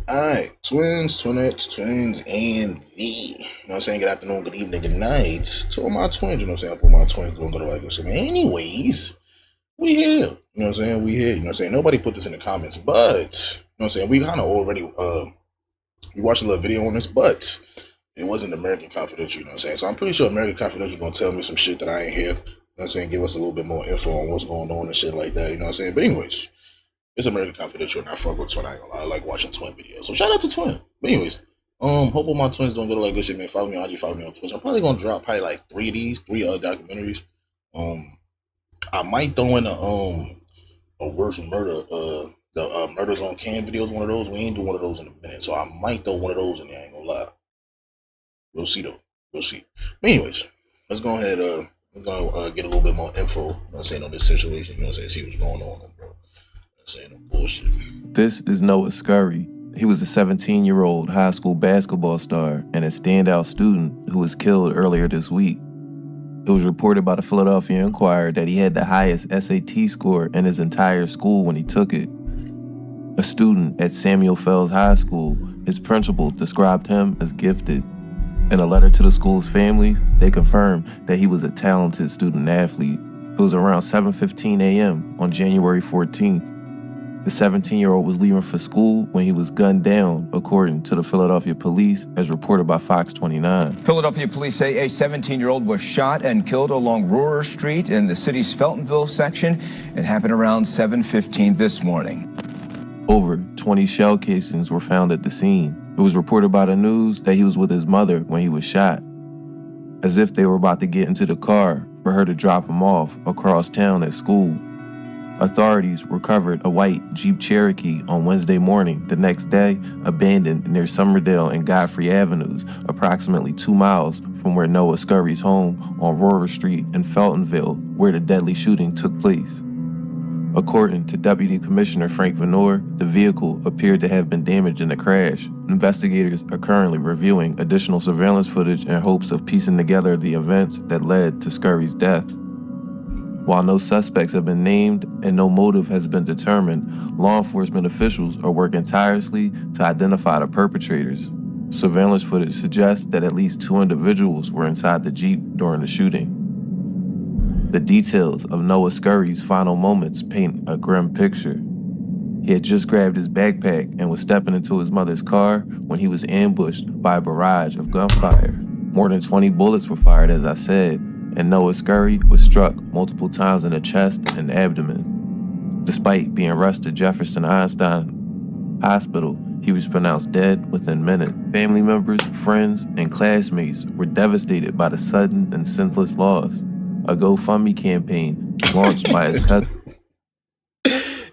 Alright, twins, twinettes, twins, and you know what I'm saying? Good afternoon, good evening, good night to all my twins, you know what I'm saying? I put my twins doing good like this. Anyways, we here, you know what I'm saying? We here, you know what I'm saying? Nobody put this in the comments, but, you know what I'm saying? We kind of already, we watched a little video on this, but it wasn't American Confidential, you know what I'm saying? So I'm pretty sure American Confidential is going to tell me some shit that I ain't hear, you know what I'm saying? Give us a little bit more info on what's going on and shit like that, you know what I'm saying? But anyways, it's American Confidential, and I fuck with Twin. I ain't gonna lie. I like watching Twin videos. So shout out to Twin. But anyways, hope all my twins don't go to like this shit, man. Follow me on IG, follow me on Twitch. I'm probably gonna drop probably like three documentaries. I might throw in a worst murder, the murders on cam videos. One of those. We ain't do one of those in a minute, so I might throw one of those in there. I ain't gonna lie. We'll see though. We'll see. But anyways, let's go ahead. Let's go get a little bit more info. You know what I'm saying, on this situation. You know what I'm saying. See what's going on, bro. Saying no bullshit. This is Noah Scurry. He was a 17-year-old high school basketball star and a standout student who was killed earlier this week. It was reported by the Philadelphia Inquirer that he had the highest SAT score in his entire school when he took it. A student at Samuel Fells High School, his principal described him as gifted. In a letter to the school's families, they confirmed that he was a talented student athlete. It was around 7:15 a.m. on January 14th. The 17-year-old was leaving for school when he was gunned down, according to the Philadelphia police, as reported by Fox 29. Philadelphia police say a 17-year-old was shot and killed along Rohrer Street in the city's Feltonville section. It happened around 7:15 this morning. Over 20 shell casings were found at the scene. It was reported by the news that he was with his mother when he was shot, as if they were about to get into the car for her to drop him off across town at school. Authorities recovered a white Jeep Cherokee on Wednesday morning, the next day abandoned near Summerdale and Godfrey Avenues, approximately 2 miles from where Noah Scurry's home on Rohrer Street in Feltonville, where the deadly shooting took place. According to Deputy Commissioner Frank Venor, the vehicle appeared to have been damaged in the crash. Investigators are currently reviewing additional surveillance footage in hopes of piecing together the events that led to Scurry's death. While no suspects have been named and no motive has been determined, law enforcement officials are working tirelessly to identify the perpetrators. Surveillance footage suggests that at least 2 individuals were inside the Jeep during the shooting. The details of Noah Scurry's final moments paint a grim picture. He had just grabbed his backpack and was stepping into his mother's car when he was ambushed by a barrage of gunfire. More than 20 bullets were fired, as I said, and Noah Scurry was struck multiple times in the chest and abdomen. Despite being rushed to Jefferson Einstein Hospital, he was pronounced dead within minutes. Family members, friends, and classmates were devastated by the sudden and senseless loss. A GoFundMe campaign launched by his cousin.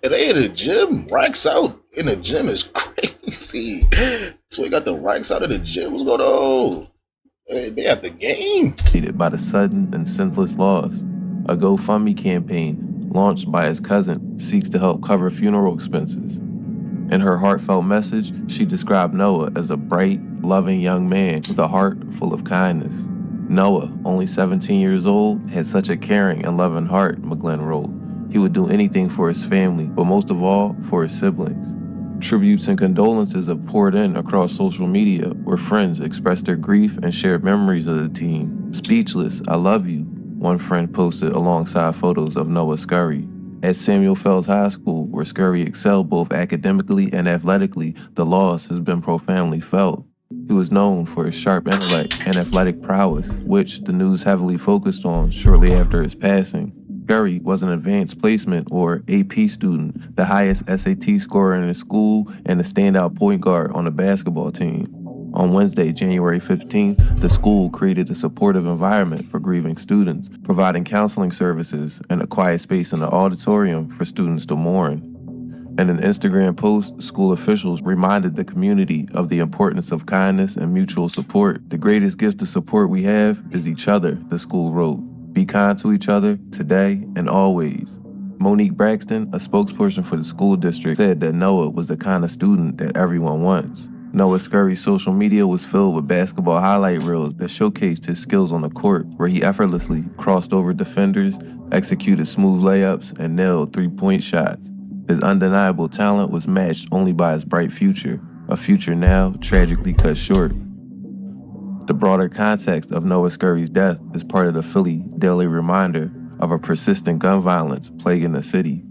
And they in the gym, racks out in the gym is crazy. So we got the racks out of the gym. What's going on? They at the game. By the sudden and senseless loss. A GoFundMe campaign launched by his cousin seeks to help cover funeral expenses. In her heartfelt message, she described Noah as a bright, loving young man with a heart full of kindness. Noah, only 17 years old, had such a caring and loving heart, McGlenn wrote. He would do anything for his family, but most of all, for his siblings. Tributes and condolences have poured in across social media, where friends expressed their grief and shared memories of the teen. Speechless, I love you, one friend posted alongside photos of Noah Scurry. At Samuel Fells High School, where Scurry excelled both academically and athletically, the loss has been profoundly felt. He was known for his sharp intellect and athletic prowess, which the news heavily focused on shortly after his passing. Scurry was an advanced placement, or AP student, the highest SAT scorer in his school, and a standout point guard on the basketball team. On Wednesday, January 15th, the school created a supportive environment for grieving students, providing counseling services and a quiet space in the auditorium for students to mourn. In an Instagram post, school officials reminded the community of the importance of kindness and mutual support. The greatest gift of support we have is each other, the school wrote. Be kind to each other, today and always. Monique Braxton, a spokesperson for the school district, said that Noah was the kind of student that everyone wants. Noah Scurry's social media was filled with basketball highlight reels that showcased his skills on the court, where he effortlessly crossed over defenders, executed smooth layups, and nailed three-point shots. His undeniable talent was matched only by his bright future. a future now tragically cut short. The broader context of Noah Scurry's death is part of the Philly daily reminder of a persistent gun violence plaguing the city.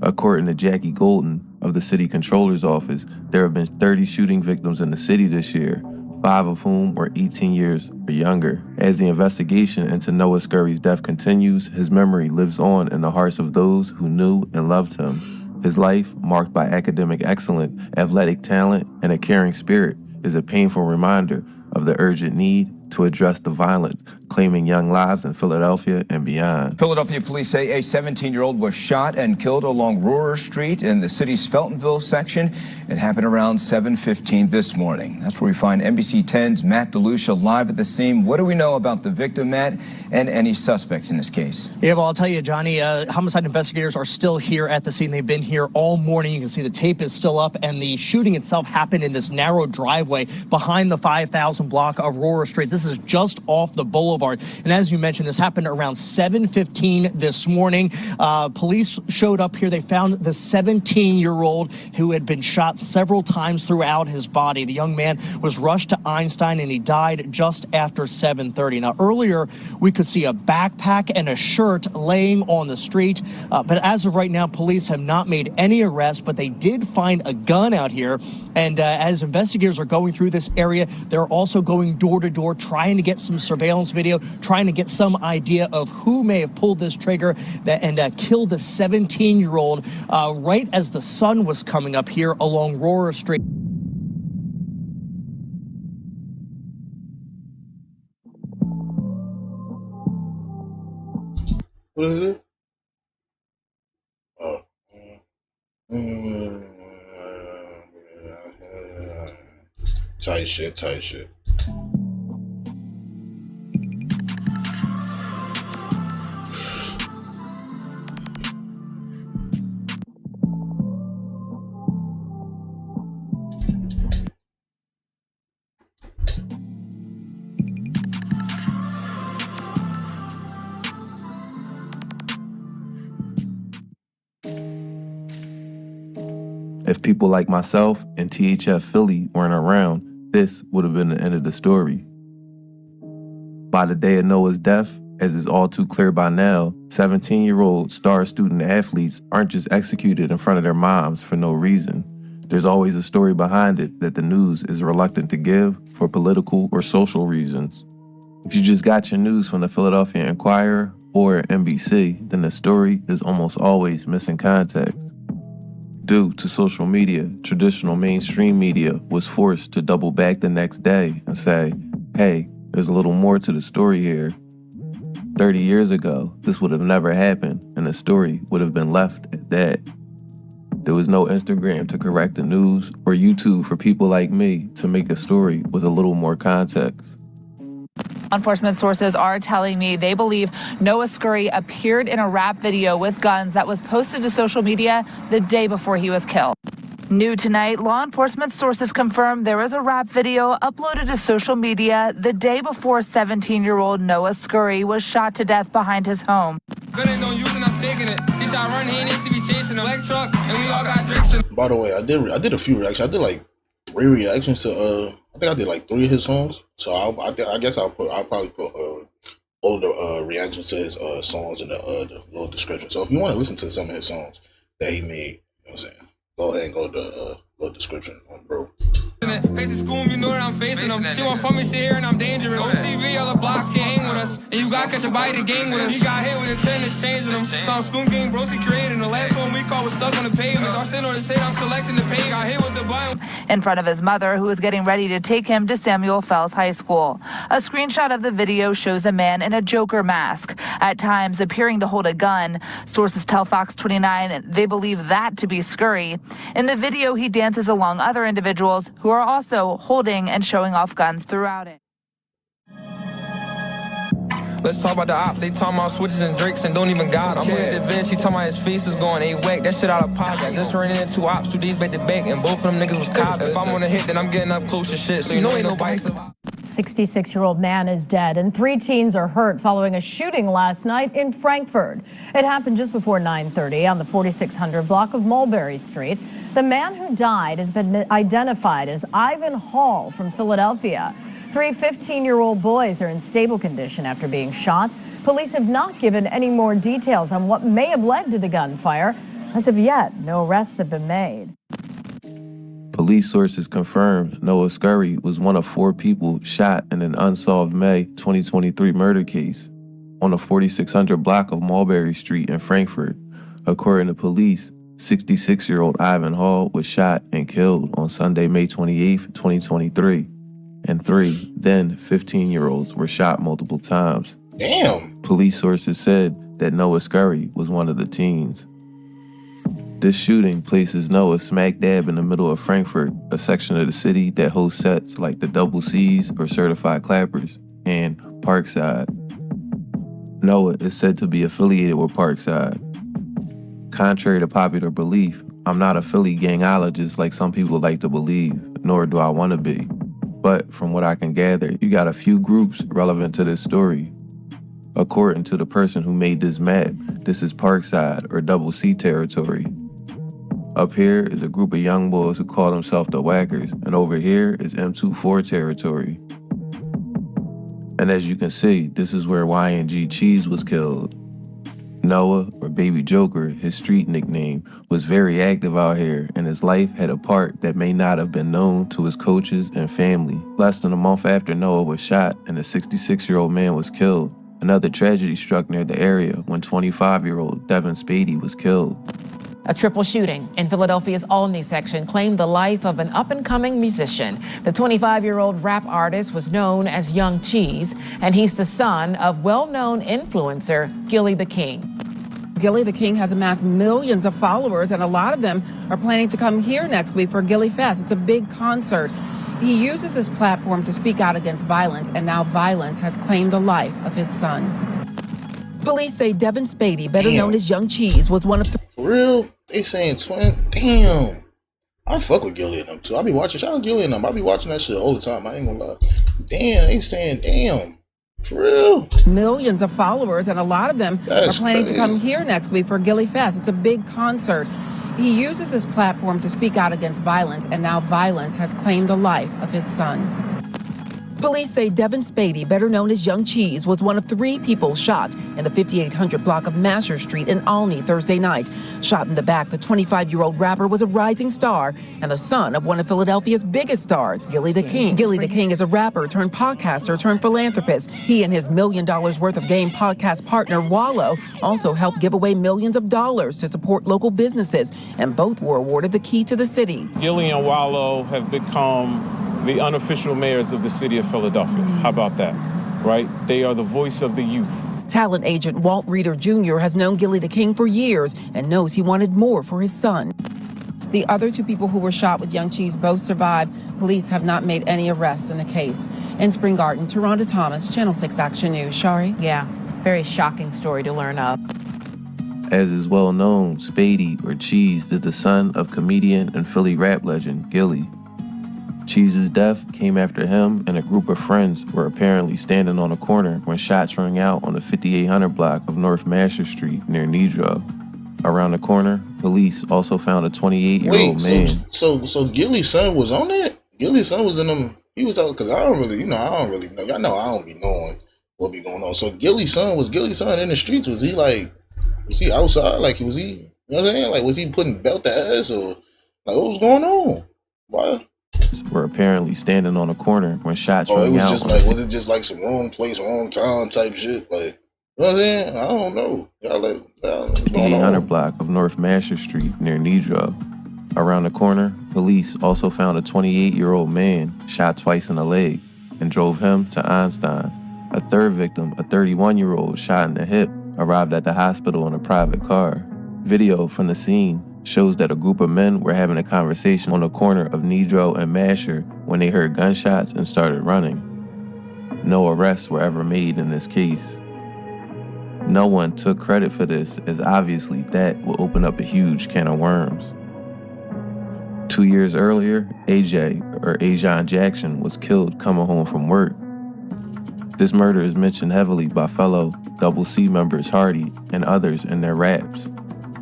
According to Jackie Golden of the city controller's office, there have been 30 shooting victims in the city this year, 5 of whom were 18 years or younger. As the investigation into Noah Scurry's death continues, his memory lives on in the hearts of those who knew and loved him. His life, marked by academic excellence, athletic talent, and a caring spirit, is a painful reminder of the urgent need to address the violence claiming young lives in Philadelphia and beyond. Philadelphia police say a 17-year-old was shot and killed along Rohrer Street in the city's Feltonville section. It happened around 7:15 this morning. That's where we find NBC 10's Matt DeLucia live at the scene. What do we know about the victim, Matt, and any suspects in this case? Yeah, well, I'll tell you, Johnny, homicide investigators are still here at the scene. They've been here all morning. You can see the tape is still up, and the shooting itself happened in this narrow driveway behind the 5,000 block of Rohrer Street. This is just off the boulevard. And as you mentioned, this happened around 7:15 this morning. Police showed up here. They found the 17-year-old who had been shot several times throughout his body. The young man was rushed to Einstein, and he died just after 7:30. Now, earlier, we could see a backpack and a shirt laying on the street. But as of right now, police have not made any arrests, but they did find a gun out here. And as investigators are going through this area, they're also going door to door, trying to get some surveillance video, trying to get some idea of who may have pulled this trigger and killed the 17-year-old right as the sun was coming up here along Rohrer Street. What is it? Oh. Tight shit, tight shit. If people like myself and THF Philly weren't around, this would have been the end of the story. By the day of Noah's death, as is all too clear by now, 17-year-old star student athletes aren't just executed in front of their moms for no reason. There's always a story behind it that the news is reluctant to give for political or social reasons. If you just got your news from the Philadelphia Inquirer or NBC, then the story is almost always missing context. Due to social media, traditional mainstream media was forced to double back the next day and say, hey, there's a little more to the story here. 30 years ago, this would have never happened, and the story would have been left at that. There was no Instagram to correct the news or YouTube for people like me to make a story with a little more context. Law enforcement sources are telling me they believe Noah Scurry appeared in a rap video with guns that was posted to social media the day before he was killed. New tonight, law enforcement sources confirm there is a rap video uploaded to social media the day before 17-year-old Noah Scurry was shot to death behind his home. By the way, I did a few reactions. I did like 3 reactions to I think I did like 3 of his songs. So I guess I'll probably put all the reactions to his songs in the little description. So if you want to listen to some of his songs that he made, you know what I'm saying, go ahead and go to the little description on bro. Facing school, you know that I'm facing them. She want from me, sit here and I'm dangerous. On TV, all the blocks can't hang with us. And you gotta catch a bite to gang with us. He got hit with intent, it's changing them. Tom Schoon Gang, bros, he created. The last one we caught was stuck on the pavement. I'm sitting on his head, I'm collecting the pay. Got hit with the bite. In front of his mother, who was getting ready to take him to Samuel Fells High School. A screenshot of the video shows a man in a Joker mask, at times appearing to hold a gun. Sources tell Fox 29 they believe that to be Scurry. In the video, he dances along other individuals who are also holding and showing off guns throughout it. Let's talk about the ops. They talking about switches and drakes and don't even got them. I'm with the Vince, he talking about his face is going A-whack. That shit out of pocket. Just running into 2 ops, 2 days back to back, and both of them niggas was cop. If I'm on a hit, then I'm getting up close to shit, so you know ain't nobody survive. 66-year-old man is dead and 3 teens are hurt following a shooting last night in Frankfurt. It happened just before 9:30 on the 4600 block of Mulberry Street. The man who died has been identified as Ivan Hall from Philadelphia. 3 15-year-old boys are in stable condition after being shot. Police have not given any more details on what may have led to the gunfire. As of yet, no arrests have been made. Police sources confirmed Noah Scurry was one of 4 people shot in an unsolved May 2023 murder case on the 4600 block of Mulberry Street in Frankfurt. According to police, 66-year-old Ivan Hall was shot and killed on Sunday, May 28, 2023, and 3 then 15-year-olds were shot multiple times. Damn. Police sources said that Noah Scurry was one of the teens. This shooting places Noah smack dab in the middle of Frankfurt, a section of the city that hosts sets like the Double C's or Certified Clappers, and Parkside. Noah is said to be affiliated with Parkside. Contrary to popular belief, I'm not a Philly gangologist like some people like to believe, nor do I want to be. But from what I can gather, you got a few groups relevant to this story. According to the person who made this map, this is Parkside or Double C territory. Up here is a group of young boys who call themselves the Whackers, and over here is M24 territory. And as you can see, this is where YNG Cheese was killed. Noah, or Baby Joker, his street nickname, was very active out here, and his life had a part that may not have been known to his coaches and family. Less than a month after Noah was shot and a 66-year-old man was killed, another tragedy struck near the area when 25-year-old Devin Spady was killed. A triple shooting in Philadelphia's Olney section claimed the life of an up-and-coming musician. The 25-year-old rap artist was known as Young Cheese, and he's the son of well-known influencer Gilly the King. Gilly the King has amassed millions of followers, and a lot of them are planning to come here next week for Gilly Fest. It's a big concert. He uses his platform to speak out against violence, and now violence has claimed the life of his son. Police say Devin Spady, better known as Young Cheese, was one of the... For real? They saying twin? Damn. I fuck with Gilly and them too. I be watching, shout out Gilly and them. I be watching that shit all the time. I ain't gonna lie. Damn, they saying damn. For real? Millions of followers, and a lot of them are planning to come here next week for Gilly Fest. It's a big concert. He uses his platform to speak out against violence, and now violence has claimed the life of his son. Police say Devin Spady, better known as Young Cheese, was one of 3 people shot in the 5800 block of Masher Street in Olney Thursday night. Shot in the back, the 25-year-old rapper was a rising star and the son of one of Philadelphia's biggest stars, Gilly the King. Gilly the King is a rapper turned podcaster turned philanthropist. He and his $1 million worth of game podcast partner, Wallow, also helped give away millions of dollars to support local businesses, and both were awarded the key to the city. Gilly and Wallow have become the unofficial mayors of the city of Philadelphia. How about that, right? They are the voice of the youth. Talent agent Walt Reeder Jr. has known Gilly the King for years and knows he wanted more for his son. The other 2 people who were shot with Young Cheese both survived. Police have not made any arrests in the case. In Spring Garden, Taronda Thomas, Channel 6 Action News. Shari? Yeah, very shocking story to learn of. As is well known, Spady, or Cheese, is the son of comedian and Philly rap legend Gilly. Cheese's death came after him and a group of friends were apparently standing on a corner when shots rang out on the 5800 block of North Masher Street near Nedrow. Around the corner, police also found a 28-year-old man. So Gilly's son was on that? Gilly's son was in them. He was out because I don't really know. Y'all know I don't be knowing what be going on. So Gilly's son in the streets? Was he outside? Like, was he, you know what I'm saying? Like, was he putting belt to ass or like what was going on? Why? Were apparently standing on a corner when shots rang out. Was it just like some wrong place, wrong time type shit? Like, you know what I'm saying? I don't know. What's going on? 800 block of North Masher Street near Nedrow. Around the corner, police also found a 28-year-old man shot twice in the leg and drove him to Einstein. A third victim, a 31-year-old shot in the hip, arrived at the hospital in a private car. Video from the scene shows that a group of men were having a conversation on the corner of Nedrow and Masher when they heard gunshots and started running. No arrests were ever made in this case. No one took credit for this, as obviously that will open up a huge can of worms. 2 years earlier, AJ, or Ajon Jackson, was killed coming home from work. This murder is mentioned heavily by fellow Double C members Hardy and others in their raps.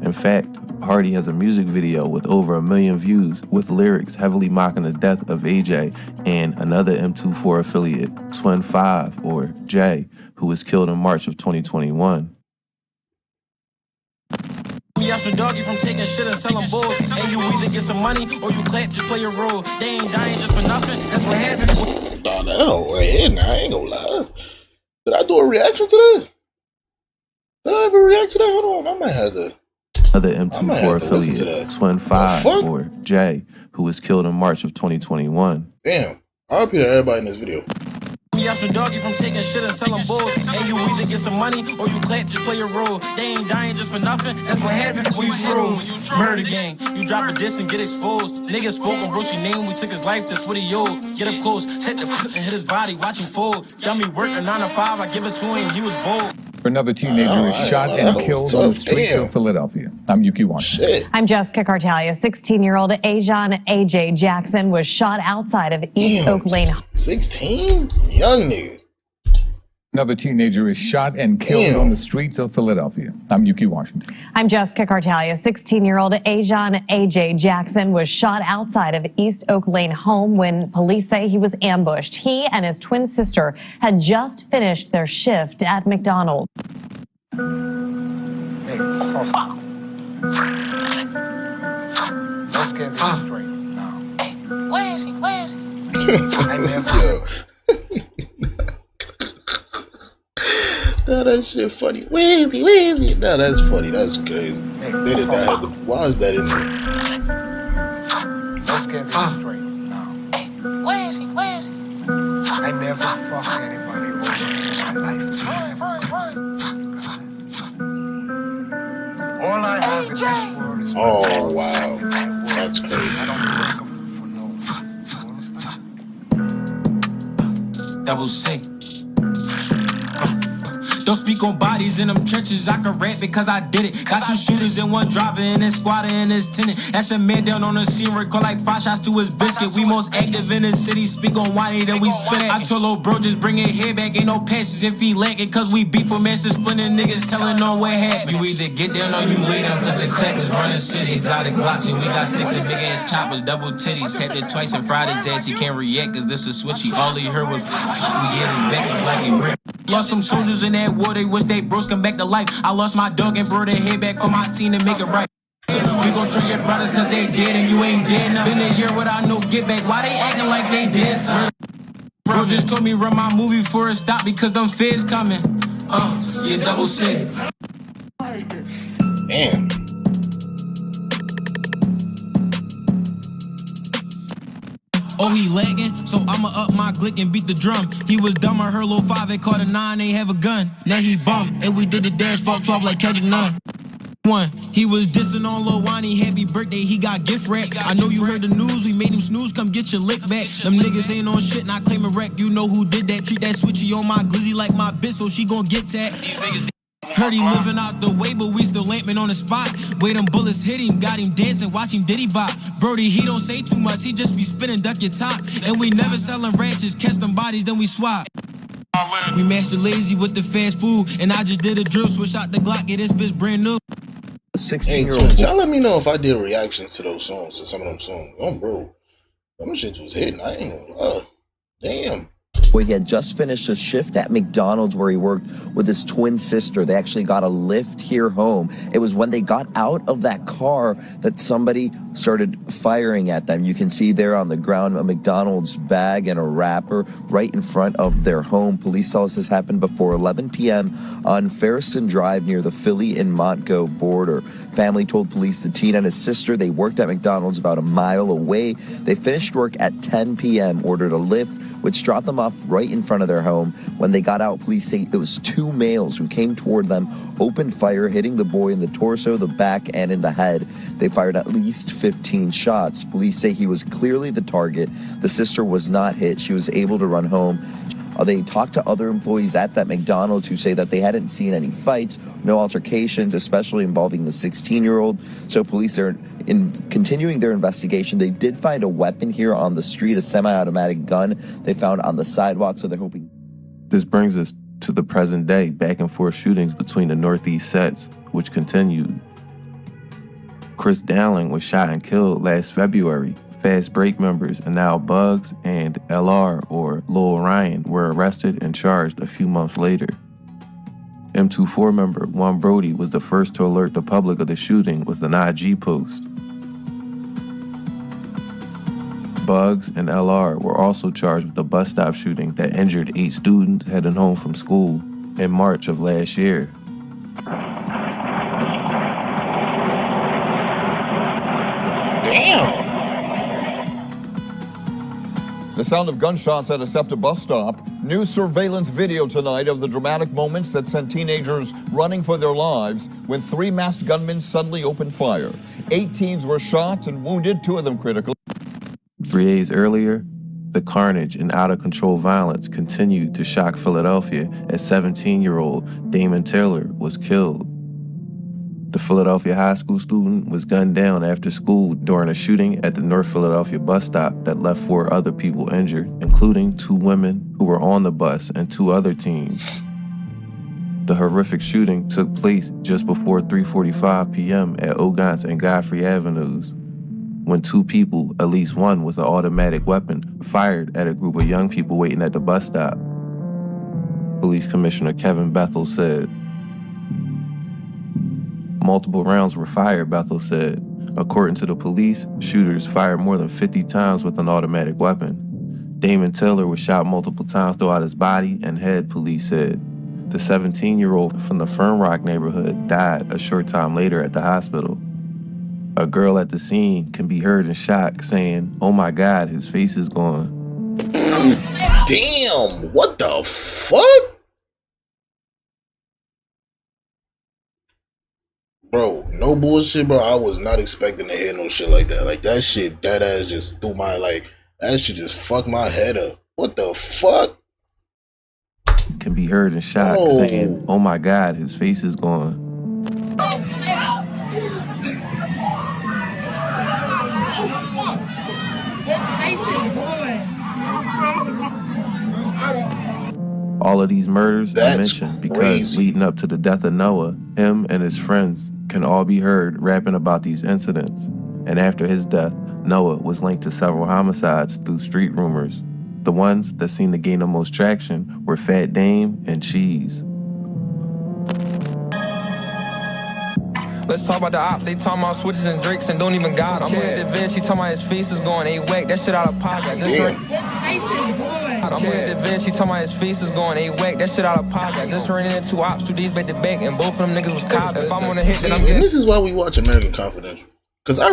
In fact, Hardy has a music video with over 1 million views with lyrics heavily mocking the death of AJ and another M24 affiliate, Twin 5, or Jay, who was killed in March of 2021. After doggy from taking shit and selling bulls, and you either get some money or you clap, just play your role. They ain't dying just for nothing. That's what happened. No, I ain't gonna lie. Did I do a reaction to that? Did I ever react to that? Hold on, I might have to. Other M24 affiliate, Twin 5, or Jay, who was killed in March of 2021. Damn, I'll repeat everybody in this video. After doggy from taking shit and selling bulls, and you either get some money or you clap, just play your role. They ain't dying just for nothing. That's what happened when you true. Murder gang, you drop a diss and get exposed. Niggas spoke on Brucey name, we took his life, that's what he owed. Get up close, take the foot and hit his body, watch him fold. Dummy worked a 9 to 5, I give it to him, he was bold. Another teenager is shot and killed on the streets of Philadelphia. I'm Yuki Washington. I'm Jessica Cartalia. 16-year-old Ajon AJ Jackson was shot outside of East Oak Lane. 16? Young nigga. Another teenager is shot and killed on the streets of Philadelphia. I'm Yuki Washington. I'm Jessica Cartalia. 16-year-old Ajon AJ Jackson was shot outside of East Oak Lane home when police say he was ambushed. He and his twin sister had just finished their shift at McDonald's. Hey, fuck. Let's get this straight now. Where is he? Where is he? I never. Nah, that shit funny. Where is he? Where is he? Nah, that's funny. That's crazy. They did not have the. Why is that in there? Let's get this straight now. Where is he? Where is he? I never fucked anybody over in my life. All I have in this world is oh, wow. That's crazy. I don't for no. Double C. Don't speak on bodies in them trenches. I can rap because I did it. Got 2 shooters and 1 driver and this squatter and this tenant. That's a man down on the scene. Record like 5 shots to his biscuit. We most active in the city. Speak on whiny, then we spin it. I told old bro, just bring it here back. Ain't no passes if he lacking. Cause we beef for master splitting niggas telling on what happened. You either get down or you lay down. Cause the clap is running city. Exotic glocks and we got sticks and big ass choppers. Double titties. Tapped it twice and fried his ass. He can't react cause this is switchy. All he heard was we get his back and black and brick. Lost some soldiers in that war, they wish they bros come back to life. I lost my dog and brought their head back for my team to make it right. We gon' treat your brothers cause they dead and you ain't dead enough. Been a year without no get back, why they acting like they dead, son? Bro just told me run my movie before it stop because them feds coming. Yeah, double C. Damn. Oh, he lagging, so I'ma up my glick and beat the drum. He was dumb, I heard Lil 5, they caught a 9, they have a gun. Now he bum, and we did the dash, fought 12 like Kendrick Nunn. One, he was dissing on Lil Wayne, happy birthday, he got gift wrap. I know you heard the news, we made him snooze, come get your lick back. Them niggas ain't on shit, not claim a wreck, you know who did that. Treat that switchy on my glizzy like my bitch, so she gon' get that. Heard he living out the way, but we still lamping on the spot. Way them bullets hit him, got him dancing, watch him diddy bop. Brody, he don't say too much, he just be spinning, duck your top. And we never selling ranches, catch them bodies, then we swap. We matched the lazy with the fast food, and I just did a drill, switch out the Glock, get this bitch brand new. 16-year-old. Y'all let me know if I did reactions to those songs, to some of them songs. Oh, bro. Them shit was hitting. I ain't gonna lie. Damn. He had just finished a shift at McDonald's where he worked with his twin sister. They actually got a lift here home. It was when they got out of that car that somebody started firing at them. You can see there on the ground a McDonald's bag and a wrapper right in front of their home. Police tell us this happened before 11 p.m. on Ferriston Drive near the Philly and Montgo border. Family told police the teen and his sister, they worked at McDonald's about a mile away. They finished work at 10 p.m., ordered a lift, which dropped them off right in front of their home. When they got out, police say it was 2 males who came toward them, opened fire, hitting the boy in the torso, the back, and in the head. They fired at least 15 shots. Police say he was clearly the target. The sister was not hit. She was able to run home. They talked to other employees at that McDonald's who say that they hadn't seen any fights, no altercations, especially involving the 16-year-old. So police are continuing their investigation. They did find a weapon here on the street, a semi-automatic gun they found on the sidewalk, so they're hoping. This brings us to the present day back and forth shootings between the Northeast sets, which continued. Chris Dowling was shot and killed last February. Fast Break members Anal Bugs and LR, or Lil Ryan, were arrested and charged a few months later. M24 member Juan Brody was the first to alert the public of the shooting with an IG post. Bugs and LR were also charged with a bus stop shooting that injured 8 students heading home from school in March of last year. Damn! The sound of gunshots at a SEPTA bus stop. New surveillance video tonight of the dramatic moments that sent teenagers running for their lives when 3 masked gunmen suddenly opened fire. 8 teens were shot and wounded, 2 of them critically. 3 days earlier, the carnage and out-of-control violence continued to shock Philadelphia as 17-year-old Damon Taylor was killed. The Philadelphia high school student was gunned down after school during a shooting at the North Philadelphia bus stop that left 4 other people injured, including 2 women who were on the bus and 2 other teens. The horrific shooting took place just before 3:45 p.m. at Ogons and Godfrey Avenues, when 2 people, at least one with an automatic weapon, fired at a group of young people waiting at the bus stop. Police Commissioner Kevin Bethel said. Multiple rounds were fired, Bethel said. According to the police, shooters fired more than 50 times with an automatic weapon. Damon Taylor was shot multiple times throughout his body and head, police said. The 17-year-old from the Fern Rock neighborhood died a short time later at the hospital. A girl at the scene can be heard in shock saying, "Oh my God, his face is gone." Damn, what the fuck? Bro, no bullshit, bro. I was not expecting to hear no shit like that. Like, that shit, that ass just threw my, that shit just fucked my head up. What the fuck? Can be heard in shock saying, "Oh my God, his face is gone." His face is gone. All of these murders I mentioned because leading up to the death of Noah, him and his friends can all be heard rapping about these incidents. And after his death, Noah was linked to several homicides through street rumors. The ones that seemed to gain the most traction were Fat Dame and Cheese. Let's talk about the ops. They talking about switches and drinks and don't even got them. I'm with the Vince, he talking about his face is going, ain't whack, that shit out of pocket. His face is going. I'm with the Vince, he talking about his face is going, ain't whack, that shit out of pocket. Just running into 2 ops 2 days back to back, and both of them niggas was cops. If I'm on a hit, then I'm and this is why we watch American Confidential. Cause I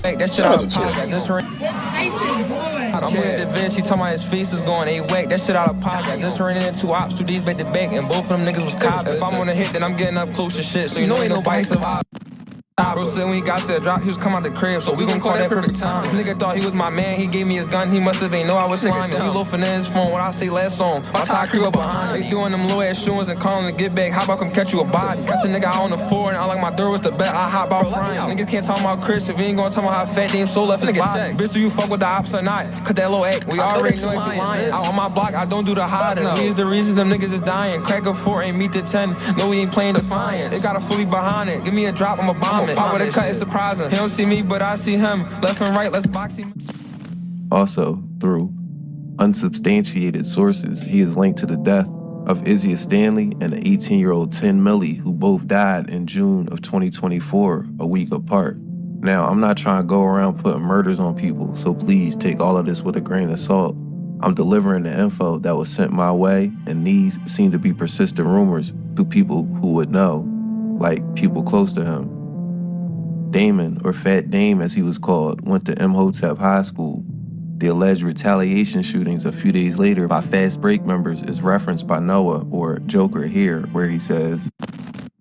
that shit out of pocket. His face is going. I'm with the Vince, he talking about his face is going, ain't whack, that shit out of pocket. Just running into 2 ops 2 days back to back, and both of them niggas was cops. If I'm on a hit, then I'm getting up close to shit, so you know ain't nobody survive. Bro said when he got to the drop, he was coming out the crib, so we gon' call that perfect time. This nigga thought he was my man, he gave me his gun, he must have ain't know I was sliming. He loafing in his phone, what I say last song, watch how I creep up behind. They doing them low ass shootings and calling to get back, how about come catch you a body? Catch a nigga out on the floor, and I like my door was the bet, I hop out frying. Niggas can't talk about Chris if he ain't gonna talk about how Fat Dame so left his body. Bitch, do you fuck with the ops or not? Cut that little act, we already know if you lying. Out on my block, I don't do the hiding. These the reasons them niggas is dying. Crack a 4 ain't meet the 10, no we ain't playing defiance. They got a fully behind it, give me a drop, I'ma bomb it. Pop with a cut, it's surprising. He don't see me, but I see him. Left and right, let's box him. Also, through unsubstantiated sources, he is linked to the death of Izzy Stanley and the 18-year-old Tin Millie, who both died in June of 2024, a week apart. Now, I'm not trying to go around putting murders on people, so please take all of this with a grain of salt. I'm delivering the info that was sent my way, and these seem to be persistent rumors through people who would know, like people close to him. Damon, or Fat Dame as he was called, went to Imhotep High School. The alleged retaliation shootings a few days later by Fast Break members is referenced by Noah, or Joker, here, where he says,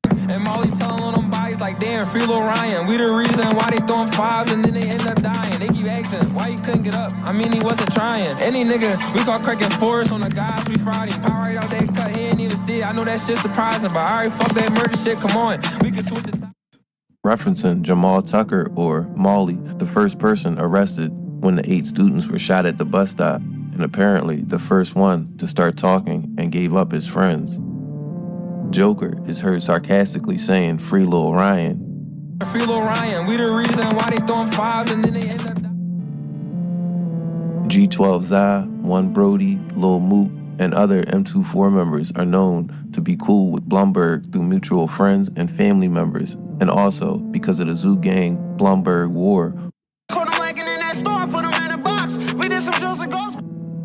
And Molly telling on them bodies It's like, damn, free Lil Ryan. We the reason why they throwing fives and then they end up dying. They keep asking why you couldn't get up. I mean, he wasn't trying. Any nigga, we call cracking forest on the guys we Friday. Power right out that cut, he ain't even see it. I know that shit surprising, but alright, fuck that murder shit, come on. We can switch the referencing Jamal Tucker, or Molly, the first person arrested when the 8 students were shot at the bus stop, and apparently the first one to start talking and gave up his friends. Joker is heard sarcastically saying, "Free Lil Ryan." Free Lil Ryan, we the reason why they throwing fives and then they end up G12 Zai, One Brody, Lil Moot, and other M24 members are known to be cool with Blumberg through mutual friends and family members, and also because of the Zoo Gang Blumberg War.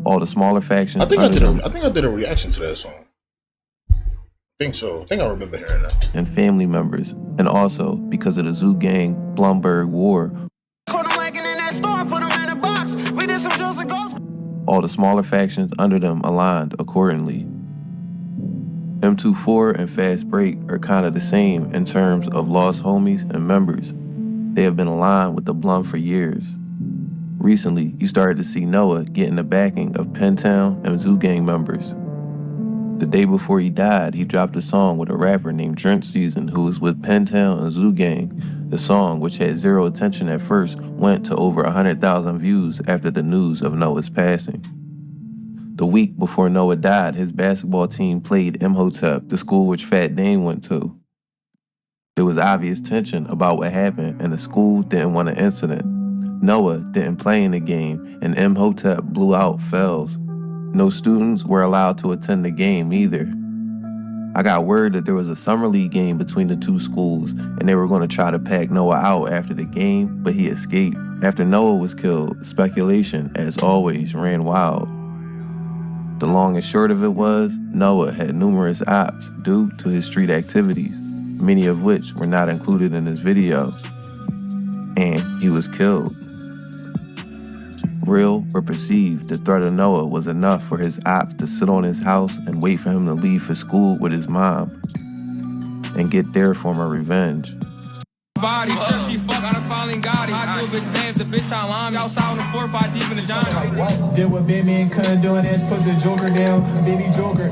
All the smaller factions. I think I did a reaction to that song. I think so. I think I remember hearing that. And family members, and also because of the Zoo Gang Blumberg War. All the smaller factions under them aligned accordingly. M24 and Fast Break are kind of the same in terms of lost homies and members. They have been aligned with the Blum for years. Recently, you started to see Noah getting the backing of Pentown and Zoo Gang members. The day before he died, he dropped a song with a rapper named Drench Season who was with Pentown and Zoo Gang. The song, which had zero attention at first, went to over 100,000 views after the news of Noah's passing. The week before Noah died, his basketball team played Imhotep, the school which Fat Dame went to. There was obvious tension about what happened, and the school didn't want an incident. Noah didn't play in the game, and Imhotep blew out Fells. No students were allowed to attend the game either. I got word that there was a summer league game between the two schools, and they were going to try to pack Noah out after the game, but he escaped. After Noah was killed, speculation, as always, ran wild. The long and short of it was, Noah had numerous ops due to his street activities, many of which were not included in this video, and he was killed. Real or perceived, the threat of Noah was enough for his ops to sit on his house and wait for him to leave for school with his mom and get their form of revenge. Body, she fuck, I done finally got it. I do a bitch dance, the bitch I'm outside on the 4-5 deep in the John. Did what Baby and couldn't do and put the Joker down. Baby Joker,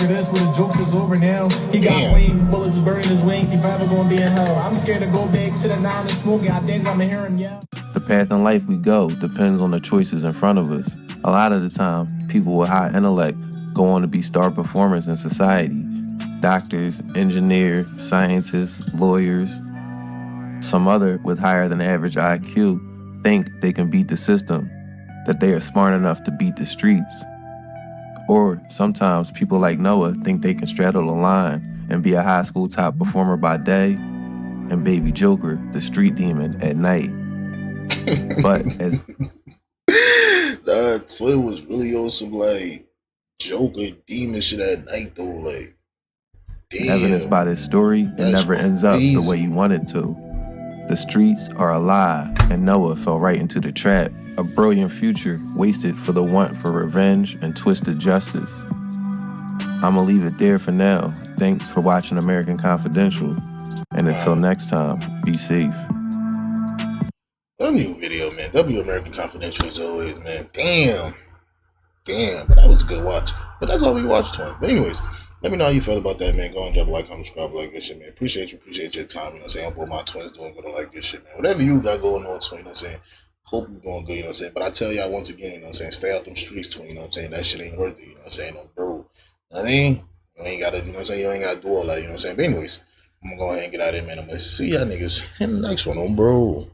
that's where the jokes is over now. He got wings, bullets is burning his wings, he forever gonna be in hell. I'm scared to go back to the 9 and smoking, I think I'ma hear him yell. The path in life we go depends on the choices in front of us. A lot of the time, people with high intellect go on to be star performers in society. Doctors, engineers, scientists, lawyers. Some other with higher than average IQ think they can beat the system, that they are smart enough to beat the streets. Or sometimes people like Noah think they can straddle the line and be a high school top performer by day and Baby Joker, the street demon, at night. But as so it was really on some like Joker demon shit at night though, like damn. Evidenced by this story, it never ends up the way you want it to. The streets are a lie, and Noah fell right into the trap. A brilliant future wasted for the want for revenge and twisted justice. I'ma leave it there for now. Thanks for watching American Confidential, and until next time, be safe. W video, man. W American Confidential as always, man. Damn, but that was a good watch. But that's why we watched one. But anyways, let me know how you felt about that, man. Go and drop a like, comment, subscribe, like this shit, man. Appreciate your time, you know what I'm saying? I hope my twins doing good, like this shit, man. Whatever you got going on, twin, you know what I'm saying? Hope you doing good, you know what I'm saying? But I tell y'all once again, you know what I'm saying? Stay out them streets, twin, you know what I'm saying? That shit ain't worth it, you know what I'm saying? No, bro. You know what I mean? You ain't gotta, you know what I'm saying? You ain't gotta do all that, you know what I'm saying? But anyways, I'm gonna go ahead and get out of here, man. I'm gonna see y'all niggas in the next one, bro.